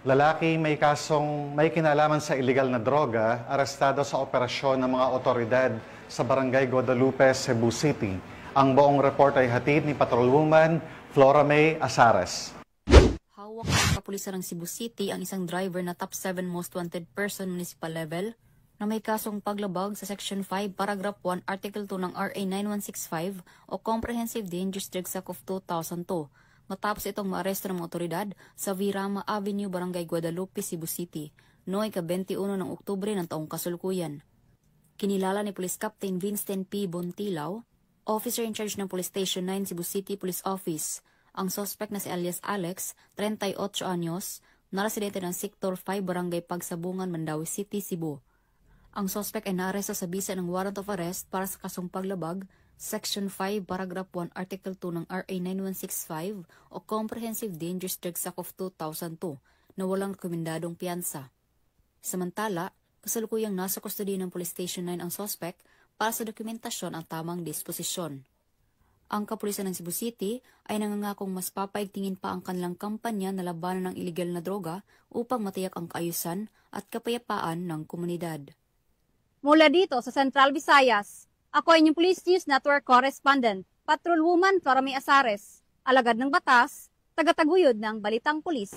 Lalaki may kinalaman sa iligal na droga, arestado sa operasyon ng mga otoridad sa Barangay Guadalupe, Cebu City. Ang buong report ay hatid ni Patrolwoman Flora May Asares. Hawak ng kapulisan ng Cebu City ang isang driver na top 7 most wanted person municipal level na may kasong paglabag sa Section 5, Paragraph 1, Article 2 ng RA 9165 o Comprehensive Dangerous Drugs Act of 2002. Matapos itong maaresto ng mga otoridad sa Virama Avenue, Barangay Guadalupe, Cebu City, noong ika-21 ng Oktubre ng taong kasalukuyan. Kinilala ni Police Captain Vincent P. Bontilao, Officer in Charge ng Police Station 9 Cebu City Police Office, ang suspect na si alias Alex, 38 anyos, na residente ng Sector 5 Barangay Pagsabungan, Mandawi City, Cebu. Ang suspect ay naaresto sa bisa ng warrant of arrest para sa kasong paglabag, Section 5, Paragraph 1, Article 2 ng RA 9165 o Comprehensive Dangerous Drugs Act of 2002 na walang rekomendadong piyansa. Samantala, kasalukuyang nasa kustodiya ng Police Station 9 ang suspect para sa dokumentasyon ang tamang disposisyon. Ang kapulisan ng Cebu City ay nangangakong mas papaigtingin pa ang kanilang kampanya na labanan ng iligal na droga upang matiyak ang kaayusan at kapayapaan ng komunidad. Mula dito sa Central Visayas, ako ay inyong Police News Network Correspondent, Patrolwoman Flora May Asares, alagad ng batas, tagataguyod ng Balitang Pulis.